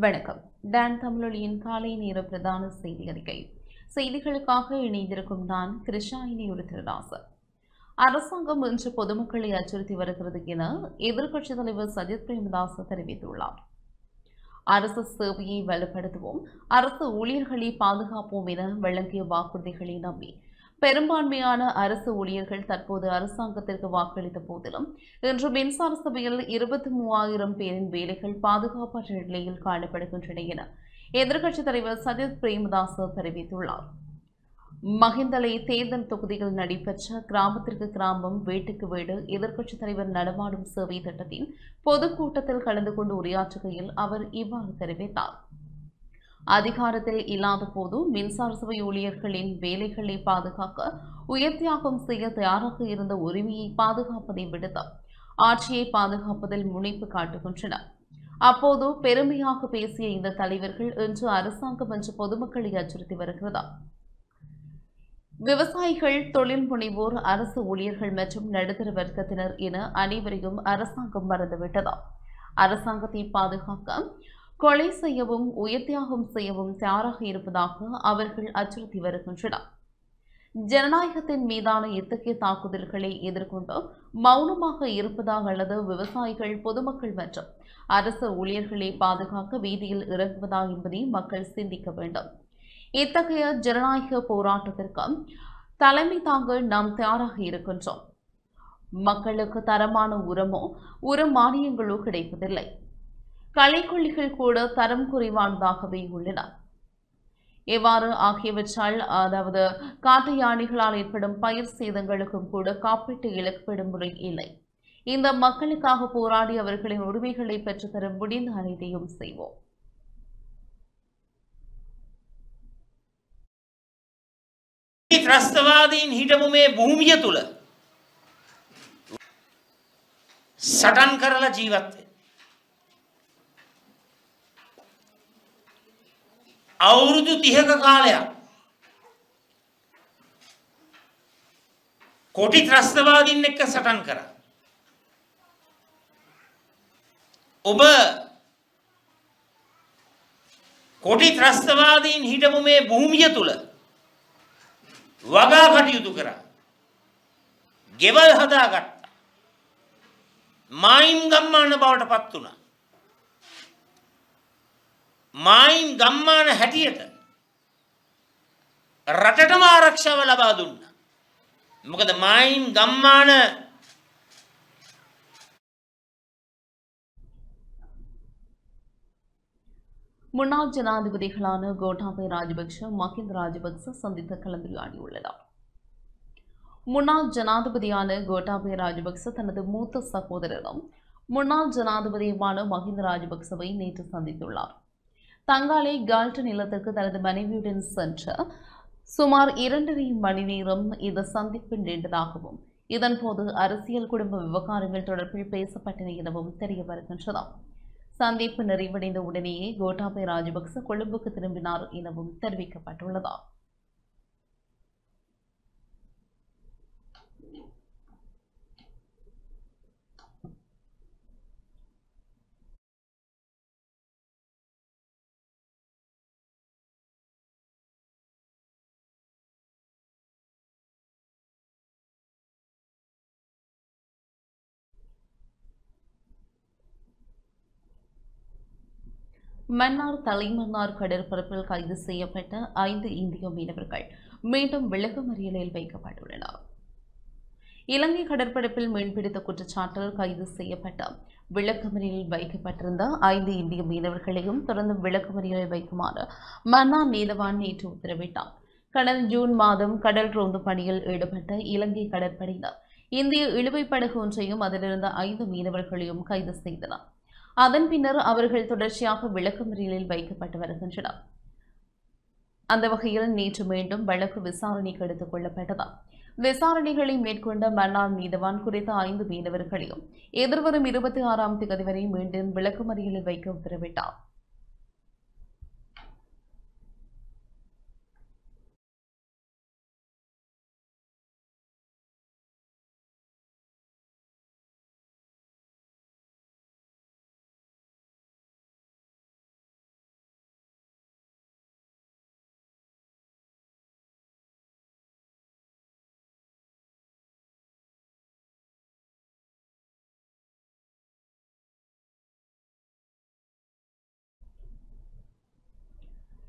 வணக்கம். டான் தமிழொலியின் காலை நேர பிரதான செய்தி அறிக்கை. செய்திகளுக்காக இணைந்திருக்கும் நான் கிருஷ்ணாயினி ஒரு திருதாசன். அரசாங்கம் இன்று பொதுமக்களை அச்சுறுத்தி வருகிறது என எதிர்க்கட்சித் தலைவர் சஜித் பிரேமதாச தெரிவித்துள்ளார். அரசு சேவையை வலுப்படுத்துவோம், அரசு ஊழியர்களை பாதுகாப்போம் என வழங்கிய வாக்குறுதிகளை நம்பி பெரும்பான்மையான அரசு ஊழியர்கள் தற்போது அரசாங்கத்திற்கு வாக்களித்த போதிலும் இன்று மின்சார சபையில் 23,000 பேரின் வேலைகள் பாதுகாப்பற்ற நிலையில் காணப்படுகின்றன என எதிர்க்கட்சித் தலைவர் சஜித் பிரேமதாச தெரிவித்துள்ளார். மஹிந்தலை தேர்தல் தொகுதியில் நடைபெற்ற கிராமத்திற்கு கிராமம் வீட்டுக்கு வீடு எதிர்க்கட்சித் தலைவர் நடமாடும் சேவை திட்டத்தின் பொதுக்கூட்டத்தில் கலந்து கொண்டு உரையாற்றுகையில் அவர் இவ்வாறு தெரிவித்தார். அதிகாரத்தில் இல்லாத போது மின்சார சபை ஊழியர்களின் வேலைகளை பாதுகாக்க உயர்த்தியாகம் செய்ய தயாராக இருந்த உரிமையை பாதுகாப்பதை விடுத்து ஆட்சியை பாதுகாப்பதில் முனைப்பு காட்டுகின்றனர். அப்போது பெருமையாக பேசிய இந்த தலைவர்கள் இன்று அரசாங்கம் என்று பொதுமக்களை அச்சுறுத்தி வருகிறதா? விவசாயிகள், தொழில் முனைவோர், அரசு ஊழியர்கள் மற்றும் நடுத்தர வர்க்கத்தினர் என அனைவரையும் அரசாங்கம் மறந்துவிட்டதா? அரசாங்கத்தை பாதுகாக்க கொலை செய்யவும் உயிர்த்தியாகம் செய்யவும் தயாராக இருப்பதாக அவர்கள் அச்சுறுத்தி வருகின்றனர். ஜனநாயகத்தின் மீதான இத்தகைய தாக்குதல்களை எதிர்கொண்டு மௌனமாக இருப்பதா அல்லது விவசாயிகள், பொதுமக்கள் மற்றும் அரசு ஊழியர்களை பாதுகாக்க வீதியில் இறங்குவதா என்பதை மக்கள் சிந்திக்க வேண்டும். இத்தகைய ஜனநாயக போராட்டத்திற்கு தலைமை தாங்க நாம் தயாராக இருக்கின்றோம். மக்களுக்கு தரமான உர மானியங்களோ கிடைப்பதில்லை. களைக்கொல்லிகள் கூட தரம் குறைவானதாகவே உள்ளன. எவ்வாறு ஆகியவற்றால் காட்டு யானைகளால் ஏற்படும் பயிர் சேதங்களுக்கும் கூட காப்பீட்டு இழப்பீடு முறை இல்லை. இந்த மக்களுக்காக போராடி அவர்களின் உரிமைகளை பெற்றுத்தர முடிந்த அனைத்தையும் செய்வோம். ත්‍රස්තවාදීන් හිටපු මේ භූමිය තුල සටන් කරලා ජීවත් වෙන අවුරුදු 30ක කාලයක් කොටි ත්‍රස්තවාදීන් එක්ක සටන් කරා. ඔබ කොටි ත්‍රස්තවාදීන් හිටපු මේ භූමිය තුල වගා කටයුතු කරා. ගෙවල් හදාගත්තා. මායිම් ගම්මාන බවට පත් වුණා. මායිම් ගම්මාන හැටියට රටටම ආරක්ෂාව ලබා දුන්නා. මොකද මායිම් ගම්මාන முன்னாள் ஜனாதிபதிகளான கோட்டாபய ராஜபக்ஷ, மஹிந்த ராஜபக்ச சந்தித்து கலந்துரையாடியுள்ளனர். முன்னாள் ஜனாதிபதியான கோட்டாபய ராஜபக்ச தனது மூத்த சகோதரரும் முன்னாள் ஜனாதிபதியுமான மஹிந்த ராஜபக்சவை நேற்று சந்தித்துள்ளார். தங்காலை கால்டன் இல்லத்திற்கு தனது மனைவியுடன் சென்ற சுமார் 2.5 மணி நேரம் இந்த சந்திப்பு நீண்டதாகவும் இதன்போது அரசியல், குடும்ப விவகாரங்கள் தொடர்பில் பேசப்பட்டன எனவும் தெரிய வருகின்றது. சந்திப்பு நிறைவடைந்த உடனேயே கோட்டாபய ராஜபக்ச கொழும்புக்கு திரும்பினார் எனவும் தெரிவிக்கப்பட்டுள்ளது. மன்னார் தலைமன்னார் கடற்பரப்பில் கைது செய்யப்பட்ட 5 இந்திய மீனவர்கள் மீண்டும் விளக்கமறியலில் வைக்கப்பட்டுள்ளனர். இலங்கை கடற்பரப்பில் மீன்பிடித்த குற்றச்சாட்டில் கைது செய்யப்பட்ட விளக்கமறியலில் வைக்கப்பட்டிருந்த 5 இந்திய மீனவர்களையும் தொடர்ந்து விளக்கமறியலில் வைக்குமாறு மன்னார் நீதவான் நேற்று உத்தரவிட்டார். கடந்த ஜூன் மாதம் கடல் ரோந்து பணியில் ஈடுபட்ட இலங்கை கடற்படையினர் இந்திய இழுவைப் படகு ஒன்றையும் அதிலிருந்த 5 மீனவர்களையும் கைது செய்தனர். அதன் பின்னர் அவர்கள் தொடர்ச்சியாக விளக்கமறியலில் வைக்கப்பட்டு வருகின்றனர். அந்த வகையில் நேற்று மீண்டும் வழக்கு விசாரணைக்கு எடுத்துக் கொள்ளப்பட்டது. விசாரணைகளை மேற்கொண்ட மன்னார் நீதவான் குறித்த 5 மீனவர்களையும் எதிர்வரும் 26ஆம் தேதி வரை மீண்டும் விளக்கமறியலில் வைக்க உத்தரவிட்டார்.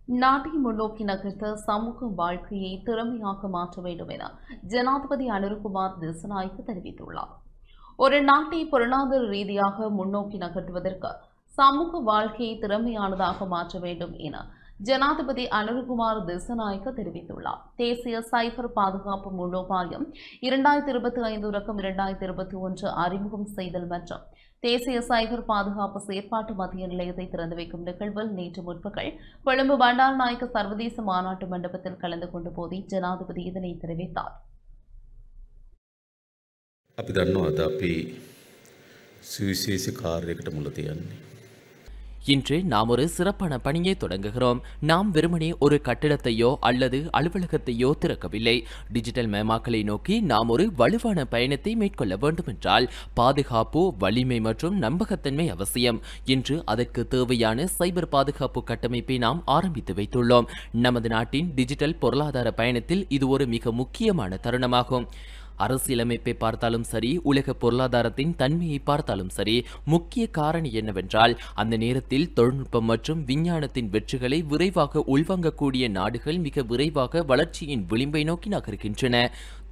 நாட்டை முன்னோக்கி நகர்த்த சமூக வாழ்க்கையை திறமையாக மாற்ற வேண்டும் என ஜனாதிபதி அனுரகுமார் திசாநாயக்க தெரிவித்துள்ளார். ஒரு நாட்டை பொருளாதார ரீதியாக முன்னோக்கி நகர்த்துவதற்கு சமூக வாழ்க்கையை திறமையானதாக மாற்ற வேண்டும் என ஜனாதிபதி அனுரகுமார் திசாநாயக்க தெரிவித்துள்ளார். தேசிய சைபர் பாதுகாப்பு மூலோபாயம் 2025-2021 அறிமுகம் செய்தல் மற்றும் தேசிய சைபர் பாதுகாப்பு செயற்பாட்டு மத்திய நிலையத்தை திறந்து வைக்கும் நிகழ்வில் நேற்று முற்பகல் கொழும்பு பண்டாரநாயக்க சர்வதேச மாநாட்டு மண்டபத்தில் கலந்து கொண்ட போதே ஜனாதிபதி இதனை தெரிவித்தார். අපි දන්නවා අද අපි සුවිශේෂ කාර්යයකට මුල තියන්නේ. இன்று நாம் ஒரு சிறப்பான பணியை தொடங்குகிறோம். நாம் வெறுமனே ஒரு கட்டிடத்தையோ அல்லது அலுவலகத்தையோ திறக்கவில்லை. டிஜிட்டல் மயமாக்கலை நோக்கி நாம் ஒரு வலுவான பயணத்தை மேற்கொள்ள வேண்டுமென்றால் பாதுகாப்பு, வலிமை மற்றும் நம்பகத்தன்மை அவசியம். இன்று அதற்கு தேவையான சைபர் பாதுகாப்பு கட்டமைப்பை நாம் ஆரம்பித்து வைத்துள்ளோம். நமது நாட்டின் டிஜிட்டல் பொருளாதார பயணத்தில் இது ஒரு மிக முக்கியமான தருணமாகும். அரசியலமைப்பை பார்த்தாலும் சரி, உலக பொருளாதாரத்தின் தன்மையை பார்த்தாலும் சரி, முக்கிய காரணி என்னவென்றால் அந்த நேரத்தில் தொழில்நுட்பம் மற்றும் விஞ்ஞானத்தின் வெற்றிகளை விரைவாக உள்வாங்கக்கூடிய நாடுகள் மிக விரைவாக வளர்ச்சியின் விளிம்பை நோக்கி நகர்கின்றன.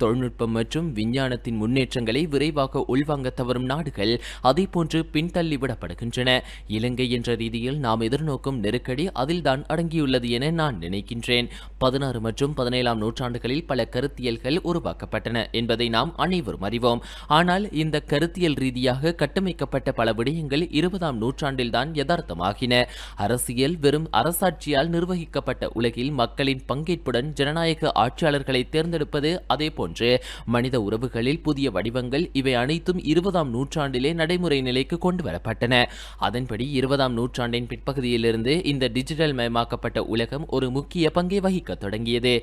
தொழில்நுட்பம் மற்றும் விஞ்ஞானத்தின் முன்னேற்றங்களை விரைவாக உள்வாங்க தவறும் நாடுகள் அதேபோன்று பின்தள்ளிவிடப்படுகின்றன. இலங்கை என்ற ரீதியில் நாம் எதிர்நோக்கும் நெருக்கடி அதில்தான் அடங்கியுள்ளது என நான் நினைக்கின்றேன். 16 மற்றும் 17ஆம் நூற்றாண்டுகளில் பல கருத்தியல்கள் உருவாக்கப்பட்டன என்பதை நாம் அனைவரும் அறிவோம். ஆனால் இந்த கருத்தியல் ரீதியாக கட்டமைக்கப்பட்ட பல விடயங்கள் 20ஆம் நூற்றாண்டில்தான் யதார்த்தமாகின. அரசியல் வெறும் அரசாட்சியால் நிர்வகிக்கப்பட்ட உலகில் மக்களின் பங்கேற்புடன் ஜனநாயக ஆட்சியாளர்களை தேர்ந்தெடுப்பது, அதேபோன்று மனித உறவுகளில் புதிய வடிவங்கள், இவை அனைத்தும் 20ஆம் நூற்றாண்டிலே நடைமுறை நிலைக்கு கொண்டு வரப்பட்டன. அதன்படி 20ஆம் நூற்றாண்டின் பிற்பகுதியிலிருந்து இந்த டிஜிட்டல் மயமாக்கப்பட்ட உலகம் ஒரு முக்கிய பங்கை வகிக்க தொடங்கியது.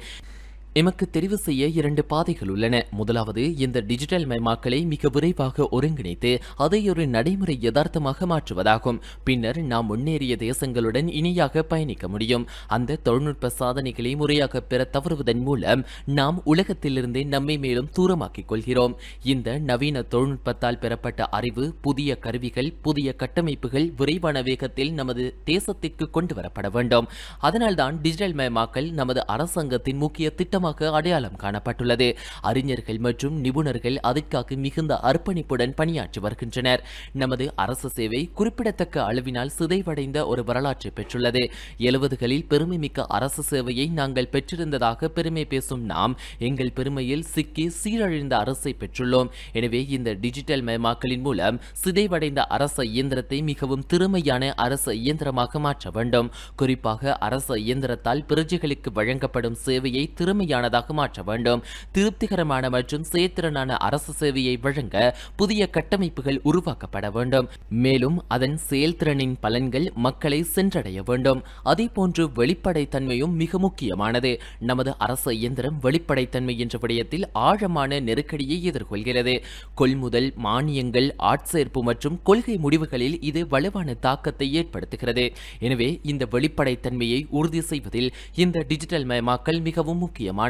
எமக்கு தெரிவு செய்ய 2 பாதைகள் உள்ளன. முதலாவது, இந்த டிஜிட்டல் மயமாக்கலை மிக விரைவாக ஒருங்கிணைத்து அதை ஒரு நடைமுறை யதார்த்தமாக மாற்றுவதாகும். பின்னர் நாம் முன்னேறிய தேசங்களுடன் இணையாக பயணிக்க முடியும். அந்த தொழில்நுட்ப சாதனைகளை முறையாக பெற தவறுவதன் மூலம் நாம் உலகத்திலிருந்து நம்மை மேலும் தூரமாக்கிக் கொள்கிறோம். இந்த நவீன தொழில்நுட்பத்தால் பெறப்பட்ட அறிவு, புதிய கருவிகள், புதிய கட்டமைப்புகள் விரைவான வேகத்தில் நமது தேசத்திற்கு கொண்டு வரப்பட வேண்டும். அதனால்தான் டிஜிட்டல் மயமாக்கல் நமது அரசாங்கத்தின் முக்கிய திட்டம் அடையாளம் காணப்பட்டுள்ளது. அறிஞர்கள் மற்றும் நிபுணர்கள் அதற்காக மிகுந்த அர்ப்பணிப்புடன் பணியாற்றி வருகின்றனர். நமது அரசு சேவை குறிப்பிடத்தக்க அளவினால் சிதைவடைந்த ஒரு வரலாற்றை பெற்றுள்ளது. 70களில் பெருமைமிக்க அரசு சேவையை நாங்கள் பெற்றிருந்ததாக பெருமை பேசும் நாம் எங்கள் பெருமையில் சிக்கி சீரழிந்த அரசை பெற்றுள்ளோம். எனவே இந்த டிஜிட்டல் மயமாக்கலின் மூலம் சிதைவடைந்த அரச இயந்திரத்தை மிகவும் திறமையான அரச இயந்திரமாக மாற்ற வேண்டும். குறிப்பாக அரச இயந்திரத்தால் பிரஜைகளுக்கு வழங்கப்படும் சேவையை திறமையானதாக மாற்ற வேண்டும். திருப்திகரமான மற்றும் செயற்திறனான அரசு சேவையை வழங்க புதிய கட்டமைப்புகள் உருவாக்கப்பட வேண்டும். மேலும் அதன் செயல்திறனின் பலன்கள் மக்களை சென்றடைய வேண்டும். அதேபோன்று வெளிப்படைத்தன்மையும் மிக முக்கியமானது. நமது அரசு இயந்திரம் வெளிப்படைத்தன்மை என்ற விடயத்தில் ஆழமான நெருக்கடியை எதிர்கொள்கிறது. கொள்முதல், மானியங்கள், ஆட்சேர்ப்பு மற்றும் கொள்கை முடிவுகளில் இது வலுவான தாக்கத்தை ஏற்படுத்துகிறது. எனவே இந்த வெளிப்படைத்தன்மையை உறுதி செய்வதில் இந்த டிஜிட்டல் மயமாக்கல் மிகவும் முக்கியமானது.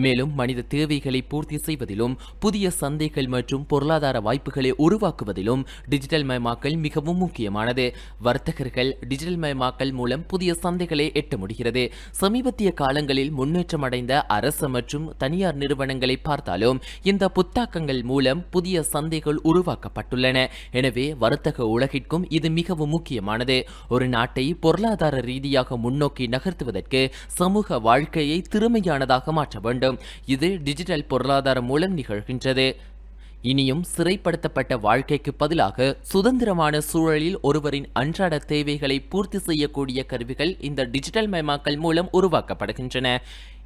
மேலும் மனித தேவைகளை பூர்த்தி செய்வதிலும் புதிய சந்தைகள் மற்றும் பொருளாதார வாய்ப்புகளை உருவாக்குவதிலும் டிஜிட்டல் மயமாக்கல் மிகவும் முக்கியமானது. வர்த்தகர்கள் டிஜிட்டல் மயமாக்கல் மூலம் புதிய சந்தைகளை எட்ட முடிகிறது. சமீபத்திய காலங்களில் முன்னேற்றம் அடைந்த அரசு மற்றும் தனியார் நிறுவனங்களை பார்த்தாலும் இந்த புத்தாக்கங்கள் மூலம் புதிய சந்தைகள் உருவாக்கப்பட்டுள்ளன. எனவே வர்த்தக உலகிற்கும் இது மிகவும் முக்கியமானது. ஒரு நாட்டை பொருளாதார ரீதியாக முன்னோக்கி நகர்த்துவதற்கு சமூக வாழ்க்கையை திறமையானதாக மாற்ற வேண்டும். இது டிஜிட்டல் பொருளாதாரம் மூலம் நிகழ்கின்றது. இனியும் சிறைப்படுத்தப்பட்ட வாழ்க்கைக்கு பதிலாக சுதந்திரமான சூழலில் ஒருவரின் அன்றாட தேவைகளை பூர்த்தி செய்யக்கூடிய கருவிகள் இந்த டிஜிட்டல் மயமாக்கல் மூலம் உருவாக்கப்படுகின்றன.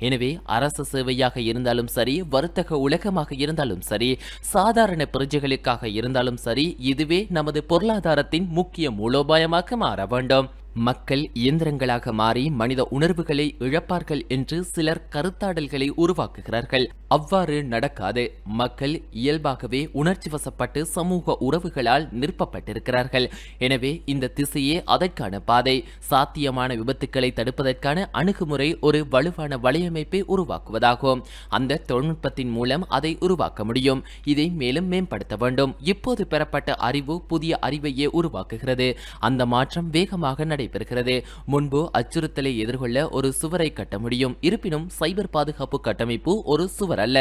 எனவே அரசு சேவையாக இருந்தாலும் சரி, வர்த்தக உலகமாக இருந்தாலும் சரி, சாதாரண பிரஜைகளுக்காக இருந்தாலும் சரி, இதுவே நமது பொருளாதாரத்தின் முக்கிய மூலோபாயமாக மாற வேண்டும். மக்கள் இயந்திரங்களாக மாறி மனித உணர்வுகளை இழப்பார்கள் என்று சிலர் கருத்தாடல்களை உருவாக்குகிறார்கள். அவ்வாறு நடக்காது. மக்கள் இயல்பாகவே உணர்ச்சி வசப்பட்டு சமூக உறவுகளால் நிற்பப்பட்டிருக்கிறார்கள். எனவே இந்த திசையே அதற்கான பாதை. சாத்தியமான விபத்துக்களை தடுப்பதற்கான அணுகுமுறை ஒரு வலுவான வளையம் வலையமைப்பை உருவாக்குவதாகும். அந்த தொழில்நுட்பத்தின் மூலம் அதை உருவாக்க முடியும். இதை மேலும் மேம்படுத்த வேண்டும். இப்போது பெறப்பட்ட அறிவு புதிய அறிவையே உருவாக்குகிறது. அந்த மாற்றம் வேகமாக நடைபெறுகிறது. முன்பு அச்சுறுத்தலை எதிர்கொள்ள ஒரு சுவரை கட்ட முடியும். இருப்பினும் சைபர் பாதுகாப்பு கட்டமைப்பு ஒரு சுவர் அல்ல.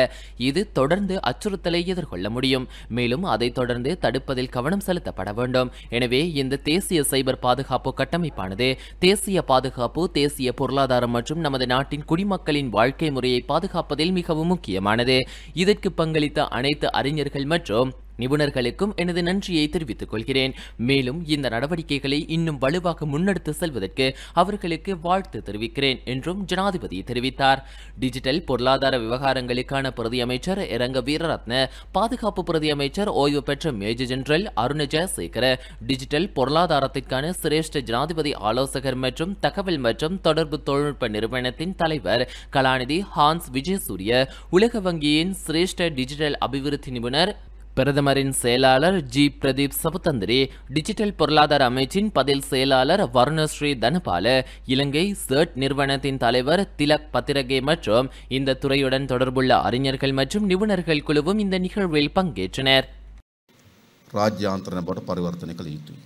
இது தொடர்ந்து அச்சுறுத்தலை எதிர்கொள்ள முடியும். மேலும் அதை தொடர்ந்து தடுப்பதில் கவனம் செலுத்தப்பட வேண்டும். எனவே இந்த தேசிய சைபர் பாதுகாப்பு கட்டமைப்பானது தேசிய பாதுகாப்பு, தேசிய பொருளாதாரம் மற்றும் நமது நாட்டின் குடிமக்களின் வாழ்க்கை முறையை பாதுகாப்பதில் மிகவும் முக்கியமானது. இதற்கு பங்களித்த அனைத்து அறிஞர்கள் மற்றும் நிபுணர்களுக்கும் எனது நன்றியை தெரிவித்துக் கொள்கிறேன். மேலும் இந்த நடவடிக்கைகளை இன்னும் வலுவாக முன்னெடுத்து செல்வதற்கு அவர்களுக்கு வாழ்த்து தெரிவிக்கிறேன் என்றும் ஜனாதிபதி தெரிவித்தார். டிஜிட்டல் பொருளாதார விவகாரங்களுக்கான பிரதி அமைச்சர் இரங்க வீரரத்ன, பாதுகாப்பு பிரதி அமைச்சர் ஓய்வு பெற்ற major general Aruna Jayasekara, digital பொருளாதாரத்திற்கான சிரேஷ்ட ஜனாதிபதி ஆலோசகர் மற்றும் தகவல் மற்றும் தொடர்பு தொழில்நுட்ப நிறுவனத்தின் தலைவர் கலாநிதி ஹான்ஸ் விஜயசூரிய, உலக வங்கியின் சிரேஷ்ட டிஜிட்டல் அபிவிருத்தி நிபுணர், பிரதமரின் செயலாளர் ஜி பிரதீப் சபுதந்திரி, டிஜிட்டல் பொருளாதார அமைச்சின் பதில் செயலாளர் வருணஸ்ரீ தனபால, இலங்கை சர்ட் நிறுவனத்தின் தலைவர் திலக் பத்திரகே மற்றும் இந்த துறையுடன் தொடர்புள்ள அறிஞர்கள் மற்றும் நிபுணர்கள் குழுவும் இந்த நிகழ்வில் பங்கேற்றனர். රාජ්‍යාන්තරණ බවට පරිවර්තනය කළ යුතුයි.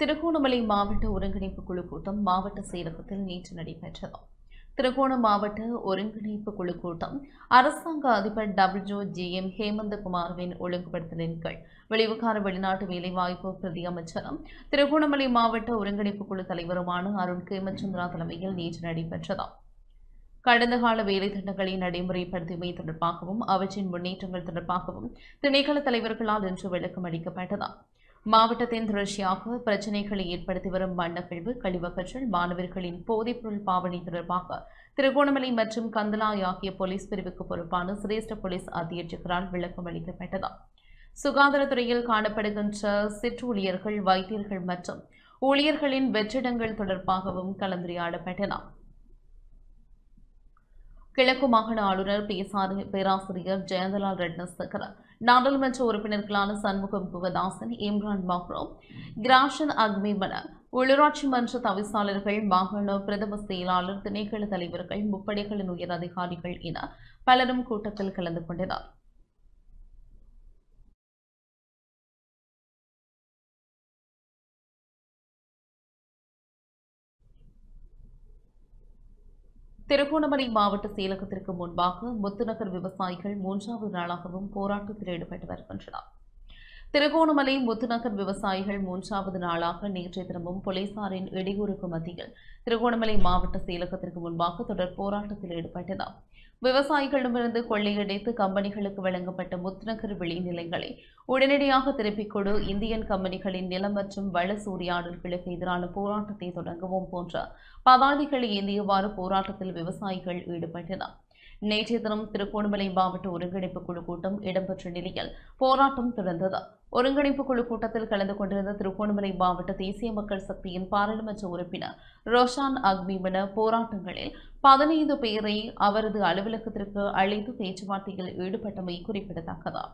திருகோணமலை மாவட்ட ஒருங்கிணைப்பு குழு கூட்டம் மாவட்ட செயலகத்தில் நேற்று நடைபெற்றது. திருகோணம் மாவட்ட ஒருங்கிணைப்பு குழு கூட்டம் அரசாங்க அதிபர் WGM ஹேமந்தகுமார்வின் ஒழுங்குபடுத்தலின் கீழ் வெளிவிகார வெளிநாட்டு வேலைவாய்ப்பு பிரதி அமைச்சரும் திருகோணமலை மாவட்ட ஒருங்கிணைப்பு குழு தலைவருமான அருண் கேமச்சந்திரா தலைமையில் நேற்று நடைபெற்றது. கடந்த கால வேலை திட்டங்களை நடைமுறைப்படுத்தியமை தொடர்பாகவும் அவற்றின் முன்னேற்றங்கள் தொடர்பாகவும் திணைக்கள தலைவர்களால் இன்று விளக்கம் அளிக்கப்பட்டது. மாவட்டத்தின் தொடர்ச்சியாக பிரச்சினைகளை ஏற்படுத்தி வரும் வண்ணக்கழிவு, கழிவகற்றல், மாணவர்களின் போதைப்பொருள் பாவனை தொடர்பாக திருகோணமலை மற்றும் கந்தலாய் ஆகிய போலீஸ் பிரிவுக்கு பொறுப்பான சிரேஷ்ட போலீஸ் அத்தியட்சகரால் விளக்கம் அளிக்கப்பட்டது. சுகாதாரத்துறையில் காணப்படுகின்ற சிற்றூழியர்கள், வைத்தியர்கள் மற்றும் ஊழியர்களின் வெற்றிடங்கள் தொடர்பாகவும் கலந்துரையாடப்பட்டன. கிழக்கு மாகாண ஆளுநர் பேராசிரியர் ஜெயந்தலால் ரட்னசேகர, நாடாளுமன்ற உறுப்பினர்களான சண்முகம் குகதாசன், இம்ரான் மஹ்ரோ, கிராஷன் அக்மிமன, உள்ளூராட்சி மன்ற தவிசாளர்கள், மாகாண பிரதம செயலாளர், திணைக்கள தலைவர்கள், முப்படைகளின் உயர் அதிகாரிகள் என பலரும் கூட்டத்தில் கலந்து கொண்டனர். திருகோணமலை மாவட்ட செயலகத்திற்கு முன்பாக முத்துநகர் விவசாயிகள் 3வது நாளாகவும் போராட்டத்தில் ஈடுபட்டு வருகின்றனர். திருகோணமலை முத்துநகர் விவசாயிகள் 3வது நாளாக நேற்றைய தினமும் போலீசாரின் இடையூறுக்கு மத்தியில் திருகோணமலை மாவட்ட செயலகத்திற்கு முன்பாக தொடர் போராட்டத்தில் ஈடுபட்டனர். விவசாயிகளிடமிருந்து கொள்ளையடித்து கம்பெனிகளுக்கு வழங்கப்பட்ட முத்துநகர் விளைநிலங்களை உடனடியாக திருப்பிக் கொடு, இந்தியன் கம்பெனிகளின் நிலம் மற்றும் வள சூறையாடல்களுக்கு எதிரான போராட்டத்தை தொடங்கவும் போன்ற பதாகைகளை ஏந்தியவாறு போராட்டத்தில் விவசாயிகள் ஈடுபட்டனர். நேற்றைய தினம் திருகோணமலை மாவட்ட ஒருங்கிணைப்பு குழு கூட்டம் இடம்பெற்ற நிலையில் போராட்டம் தொடர்ந்தது. ஒருங்கிணைப்பு குழு கூட்டத்தில் கலந்து கொண்டிருந்த திருகோணமலை மாவட்ட தேசிய மக்கள் சக்தியின் பாராளுமன்ற உறுப்பினர் ரோஷான் அக்மிமன போராட்டங்களில் 15 பேரை அவரது அலுவலகத்திற்கு அழைத்து பேச்சுவார்த்தையில் ஈடுபட்டமை குறிப்பிடத்தக்கது.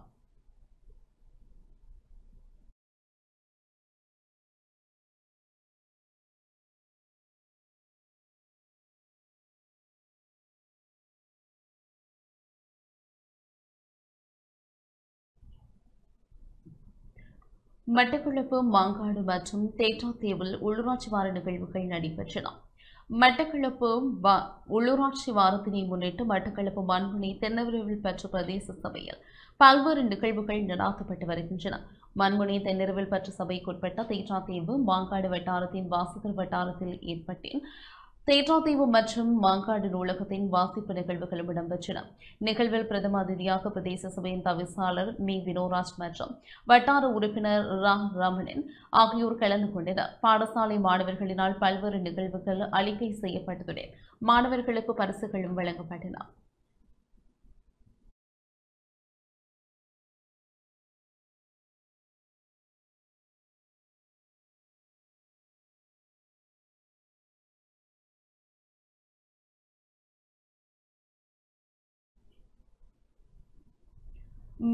மட்டக்களப்பு, மாங்காடு மற்றும் தேற்றாத்தேவில் உள்ளூராட்சி வார நிகழ்வுகள் நடைபெற்றன. மட்டக்களப்பு உள்ளூராட்சி வாரத்தினை முன்னிட்டு மட்டக்களப்பு மண்முனை தென்னவிரவில் பெற்ற பிரதேச சபையில் பல்வேறு நிகழ்வுகள் நடாத்தப்பட்டு வருகின்றன. மண்முனை தென்னவிரவில் பெற்ற சபைக்குட்பட்ட தேற்றாத்தேவு, மாங்காடு வட்டாரத்தின் வாசகர் வட்டாரத்தில் ஏற்பட்டேன் தேற்றாத்தீவு மற்றும் மாங்காடு நூலகத்தின் வாசிப்பு நிகழ்வுகளும் இடம்பெற்றன. நிகழ்வில் பிரதம அதிதியாக பிரதேச சபையின் தவிசாளர் மீ வினோராஜ் மற்றும் வட்டார உறுப்பினர் ரமணன் ஆகியோர் கலந்து கொண்டனர். பாடசாலை மாணவர்களினால் பல்வேறு நிகழ்வுகள் அளிக்கை செய்யப்பட்டதுடன் மாணவர்களுக்கு பரிசுகளும் வழங்கப்பட்டன.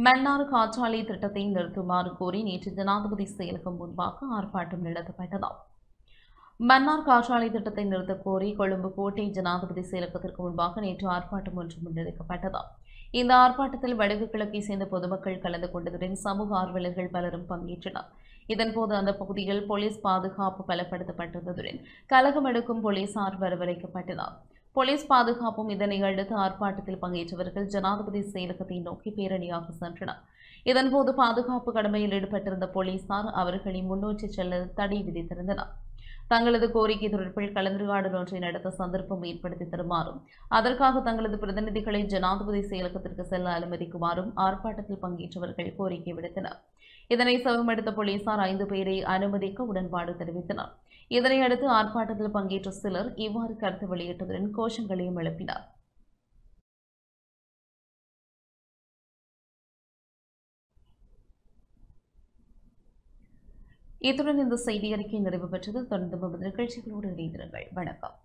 மன்னார் காற்றாலை திட்டத்தை நிறுத்துமாறு கோரி நேற்று ஜனாதிபதி செயலகம் முன்பாக ஆர்ப்பாட்டம் நடத்தப்பட்டது. மன்னார் காற்றாலை திட்டத்தை நிறுத்தக் கோரி கொழும்பு கோட்டை ஜனாதிபதி செயலகத்திற்கு முன்பாக நேற்று ஆர்ப்பாட்டம் ஒன்று முன்னெடுக்கப்பட்டது. இந்த ஆர்ப்பாட்டத்தில் வடக்கு கிழக்கை சேர்ந்த பொதுமக்கள் கலந்து கொண்டதுடன் சமூக ஆர்வலர்கள் பலரும் பங்கேற்றனர். இதன்போது அந்த பகுதியில் போலீஸ் பாதுகாப்பு பலப்படுத்தப்பட்டதுடன் கலகம் எடுக்கும் போலீசார் வரவழைக்கப்பட்டனர். போலீஸ் பாதுகாப்பும் இதனை அடுத்து ஆர்ப்பாட்டத்தில் பங்கேற்றவர்கள் ஜனாதிபதி செயலகத்தை நோக்கி பேரணியாக சென்றனர். இதன்போது பாதுகாப்பு கடமையில் ஈடுபட்டிருந்த போலீசார் அவர்களை முன்னோக்கி செல்ல தடை விதித்திருந்தனர். தங்களது கோரிக்கை தொடர்பில் கலந்துரையாடல் ஒன்றை நடத்த சந்தர்ப்பம் ஏற்படுத்தி தருமாறும் அதற்காக தங்களது பிரதிநிதிகளை ஜனாதிபதி செயலகத்திற்கு செல்ல அனுமதிக்குமாறும் ஆர்ப்பாட்டத்தில் பங்கேற்றவர்கள் கோரிக்கை விடுத்தனர். இதனை செவமடுத்த போலீசார் 5 பேரை அனுமதிக்க உடன்பாடு தெரிவித்தனர். இதனையடுத்து ஆர்ப்பாட்டத்தில் பங்கேற்ற சிலர் இவ்வாறு கருத்து வெளியிட்டதுடன் கோஷங்களையும் எழுப்பினர். இத்துடன் இந்த செய்தி அறிக்கை நிறைவு பெற்றது. தொடர்ந்து நிகழ்ச்சிகளோடு இணைந்திருங்கள். வணக்கம்.